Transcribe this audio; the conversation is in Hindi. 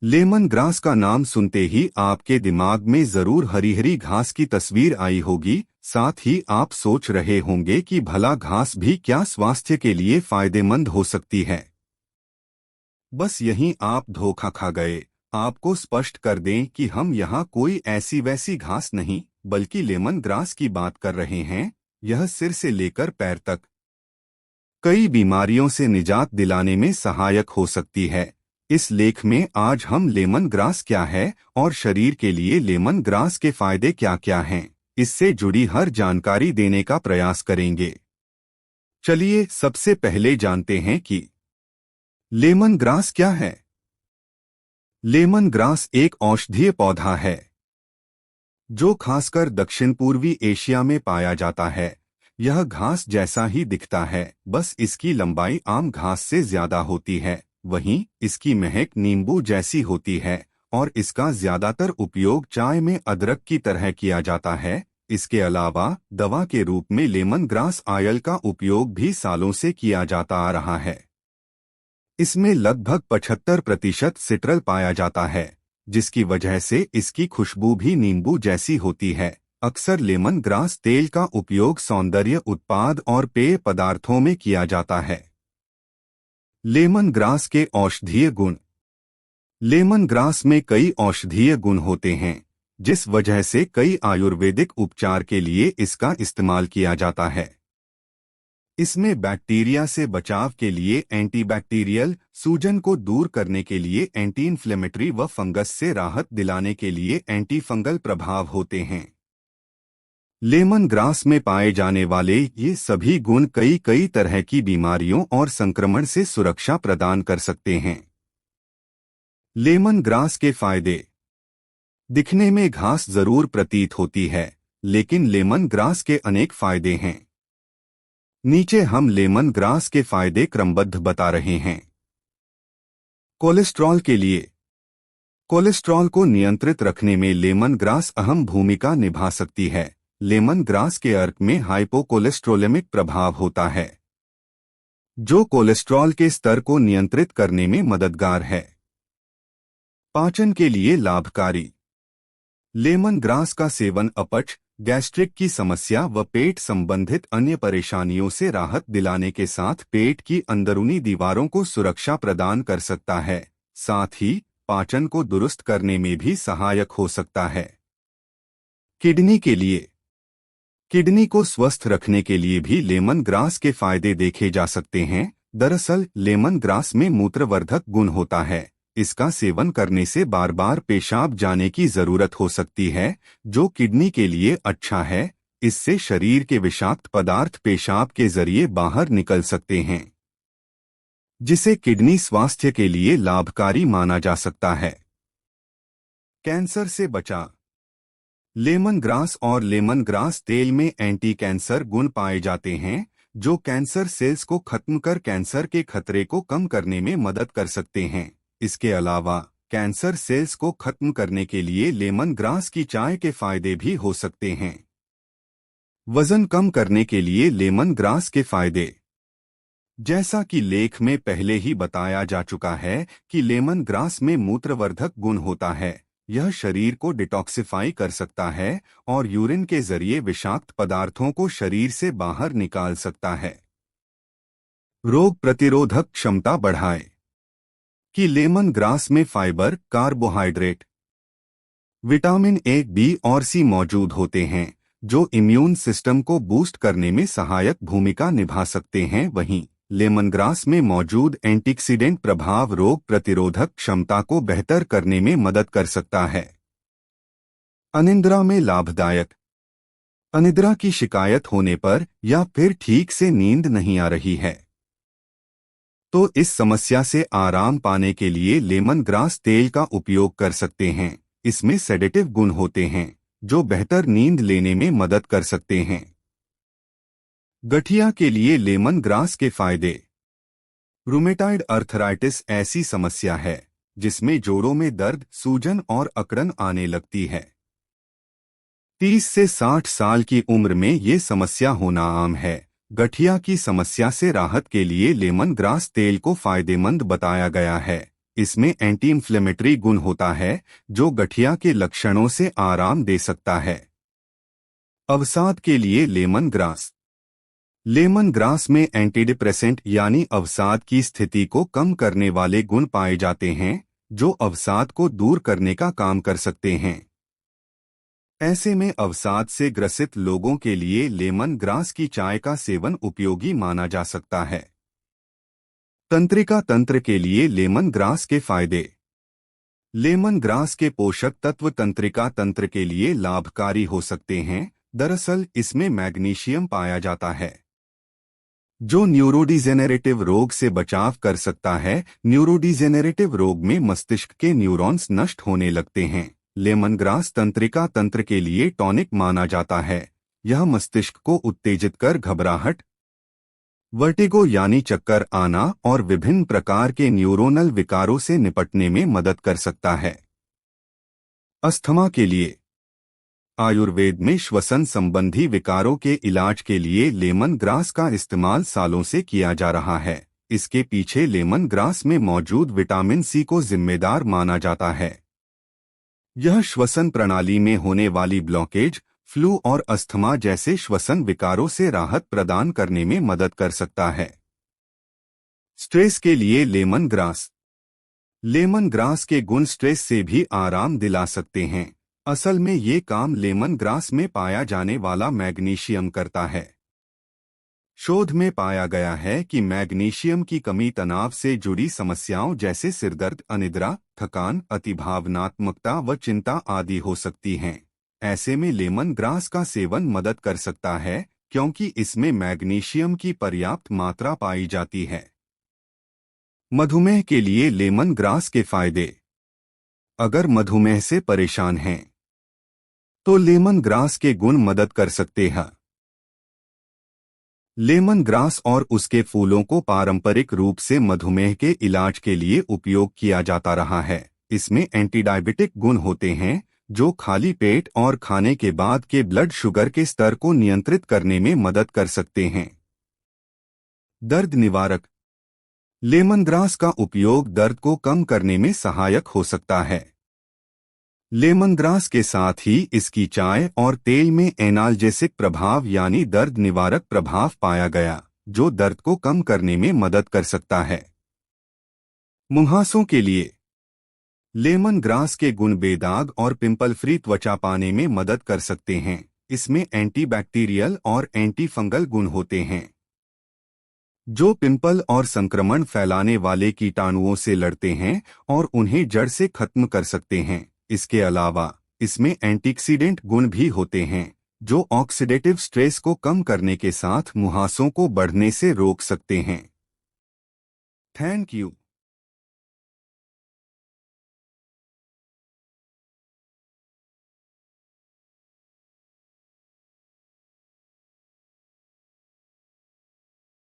लेमन ग्रास का नाम सुनते ही आपके दिमाग में जरूर हरी हरी घास की तस्वीर आई होगी। साथ ही आप सोच रहे होंगे कि भला घास भी क्या स्वास्थ्य के लिए फायदेमंद हो सकती है। बस यहीं आप धोखा खा गए। आपको स्पष्ट कर दें कि हम यहाँ कोई ऐसी वैसी घास नहीं बल्कि लेमन ग्रास की बात कर रहे हैं। यह सिर से लेकर पैर तक कई बीमारियों से निजात दिलाने में सहायक हो सकती है। इस लेख में आज हम लेमन ग्रास क्या है और शरीर के लिए लेमन ग्रास के फायदे क्या क्या हैं, इससे जुड़ी हर जानकारी देने का प्रयास करेंगे। चलिए सबसे पहले जानते हैं कि लेमन ग्रास क्या है। लेमन ग्रास एक औषधीय पौधा है जो खासकर दक्षिण पूर्वी एशिया में पाया जाता है। यह घास जैसा ही दिखता है, बस इसकी लंबाई आम घास से ज्यादा होती है। वहीं इसकी महक नींबू जैसी होती है और इसका ज्यादातर उपयोग चाय में अदरक की तरह किया जाता है। इसके अलावा दवा के रूप में लेमन ग्रास ऑयल का उपयोग भी सालों से किया जाता आ रहा है। इसमें लगभग 75% सिट्रल पाया जाता है, जिसकी वजह से इसकी खुशबू भी नींबू जैसी होती है। अक्सर लेमन ग्रास तेल का उपयोग सौंदर्य उत्पाद और पेय पदार्थों में किया जाता है। लेमन ग्रास के औषधीय गुण। लेमन ग्रास में कई औषधीय गुण होते हैं, जिस वजह से कई आयुर्वेदिक उपचार के लिए इसका इस्तेमाल किया जाता है। इसमें बैक्टीरिया से बचाव के लिए एंटीबैक्टीरियल, सूजन को दूर करने के लिए एंटी इन्फ्लेमेटरी व फंगस से राहत दिलाने के लिए एंटी फंगल प्रभाव होते हैं। लेमन ग्रास में पाए जाने वाले ये सभी गुण कई तरह की बीमारियों और संक्रमण से सुरक्षा प्रदान कर सकते हैं। लेमन ग्रास के फायदे। दिखने में घास जरूर प्रतीत होती है, लेकिन लेमन ग्रास के अनेक फायदे हैं। नीचे हम लेमन ग्रास के फायदे क्रमबद्ध बता रहे हैं। कोलेस्ट्रॉल के लिए। कोलेस्ट्रॉल को नियंत्रित रखने में लेमन ग्रास अहम भूमिका निभा सकती है। लेमन ग्रास के अर्क में हाइपोकोलेस्ट्रोलेमिक प्रभाव होता है, जो कोलेस्ट्रॉल के स्तर को नियंत्रित करने में मददगार है। पाचन के लिए लाभकारी। लेमन ग्रास का सेवन अपच, गैस्ट्रिक की समस्या व पेट संबंधित अन्य परेशानियों से राहत दिलाने के साथ पेट की अंदरूनी दीवारों को सुरक्षा प्रदान कर सकता है। साथ ही पाचन को दुरुस्त करने में भी सहायक हो सकता है। किडनी के लिए। किडनी को स्वस्थ रखने के लिए भी लेमन ग्रास के फायदे देखे जा सकते हैं। दरअसल लेमन ग्रास में मूत्रवर्धक गुण होता है। इसका सेवन करने से बार बार पेशाब जाने की जरूरत हो सकती है, जो किडनी के लिए अच्छा है। इससे शरीर के विषाक्त पदार्थ पेशाब के जरिए बाहर निकल सकते हैं, जिसे किडनी स्वास्थ्य के लिए लाभकारी माना जा सकता है। कैंसर से बचाव। लेमन ग्रास और लेमन ग्रास तेल में एंटी कैंसर गुण पाए जाते हैं, जो कैंसर सेल्स को खत्म कर कैंसर के खतरे को कम करने में मदद कर सकते हैं। इसके अलावा कैंसर सेल्स को खत्म करने के लिए लेमन ग्रास की चाय के फायदे भी हो सकते हैं। वजन कम करने के लिए लेमन ग्रास के फायदे। जैसा कि लेख में पहले ही बताया जा चुका है कि लेमन ग्रास में मूत्रवर्धक गुण होता है। यह शरीर को डिटॉक्सिफाई कर सकता है और यूरिन के जरिए विषाक्त पदार्थों को शरीर से बाहर निकाल सकता है। रोग प्रतिरोधक क्षमता बढ़ाए। कि लेमन ग्रास में fibre, carbohydrate, vitamin A, B और सी मौजूद होते हैं, जो इम्यून सिस्टम को बूस्ट करने में सहायक भूमिका निभा सकते हैं। वहीं लेमन ग्रास में मौजूद एंटीऑक्सीडेंट प्रभाव रोग प्रतिरोधक क्षमता को बेहतर करने में मदद कर सकता है। अनिद्रा में लाभदायक। अनिद्रा की शिकायत होने पर या फिर ठीक से नींद नहीं आ रही है, तो इस समस्या से आराम पाने के लिए लेमन ग्रास तेल का उपयोग कर सकते हैं। इसमें सेडेटिव गुण होते हैं, जो बेहतर नींद लेने में मदद कर सकते हैं। गठिया के लिए लेमन ग्रास के फायदे। रूमेटाइड अर्थराइटिस ऐसी समस्या है जिसमें जोड़ों में दर्द, सूजन और अकड़न आने लगती है। 30 से 60 साल की उम्र में ये समस्या होना आम है। गठिया की समस्या से राहत के लिए लेमन ग्रास तेल को फायदेमंद बताया गया है। इसमें एंटी इन्फ्लेमेटरी गुण होता है जो गठिया के लक्षणों से आराम दे सकता है। अवसाद के लिए लेमन ग्रास। लेमन ग्रास में एंटीडिप्रेसेंट यानी अवसाद की स्थिति को कम करने वाले गुण पाए जाते हैं जो अवसाद को दूर करने का काम कर सकते हैं। ऐसे में अवसाद से ग्रसित लोगों के लिए लेमन ग्रास की चाय का सेवन उपयोगी माना जा सकता है। तंत्रिका तंत्र के लिए लेमन ग्रास के फायदे। लेमन ग्रास के पोषक तत्व तंत्रिका तंत्र के लिए लाभकारी हो सकते हैं। दरअसल इसमें मैग्नीशियम पाया जाता है जो न्यूरोडिजेनेरेटिव रोग से बचाव कर सकता है। न्यूरोडिजेनेरेटिव रोग में मस्तिष्क के न्यूरॉन्स नष्ट होने लगते हैं। लेमन ग्रास तंत्रिका तंत्र के लिए टॉनिक माना जाता है। यह मस्तिष्क को उत्तेजित कर घबराहट, वर्टिगो यानी चक्कर आना और विभिन्न प्रकार के न्यूरोनल विकारों से निपटने में मदद कर सकता है। अस्थमा के लिए। आयुर्वेद में श्वसन संबंधी विकारों के इलाज के लिए लेमन ग्रास का इस्तेमाल सालों से किया जा रहा है। इसके पीछे लेमन ग्रास में मौजूद विटामिन सी को जिम्मेदार माना जाता है। यह श्वसन प्रणाली में होने वाली ब्लॉकेज, फ्लू और अस्थमा जैसे श्वसन विकारों से राहत प्रदान करने में मदद कर सकता है। स्ट्रेस के लिए लेमन ग्रास। लेमन ग्रास के गुण स्ट्रेस से भी आराम दिला सकते हैं। असल में ये काम लेमन ग्रास में पाया जाने वाला मैग्नीशियम करता है। शोध में पाया गया है कि मैग्नीशियम की कमी तनाव से जुड़ी समस्याओं जैसे सिरदर्द, अनिद्रा, थकान, अतिभावनात्मकता व चिंता आदि हो सकती हैं। ऐसे में लेमन ग्रास का सेवन मदद कर सकता है क्योंकि इसमें मैग्नीशियम की पर्याप्त मात्रा पाई जाती है। मधुमेह के लिए लेमन ग्रास के फायदे। अगर मधुमेह से परेशान हैं तो लेमन ग्रास के गुण मदद कर सकते हैं। लेमन ग्रास और उसके फूलों को पारंपरिक रूप से मधुमेह के इलाज के लिए उपयोग किया जाता रहा है। इसमें एंटीडायबिटिक गुण होते हैं जो खाली पेट और खाने के बाद के ब्लड शुगर के स्तर को नियंत्रित करने में मदद कर सकते हैं। दर्द निवारक। लेमन ग्रास का उपयोग दर्द को कम करने में सहायक हो सकता है। लेमन ग्रास के साथ ही इसकी चाय और तेल में एनाल्जेसिक प्रभाव यानी दर्द निवारक प्रभाव पाया गया जो दर्द को कम करने में मदद कर सकता है। मुहासों के लिए लेमन ग्रास के गुण बेदाग और पिंपल फ्री त्वचा पाने में मदद कर सकते हैं। इसमें एंटीबैक्टीरियल और एंटी फंगल गुण होते हैं जो पिंपल और संक्रमण फैलाने वाले कीटाणुओं से लड़ते हैं और उन्हें जड़ से खत्म कर सकते हैं। इसके अलावा इसमें एंटीऑक्सीडेंट गुण भी होते हैं जो ऑक्सीडेटिव स्ट्रेस को कम करने के साथ मुहासों को बढ़ने से रोक सकते हैं। Thank you.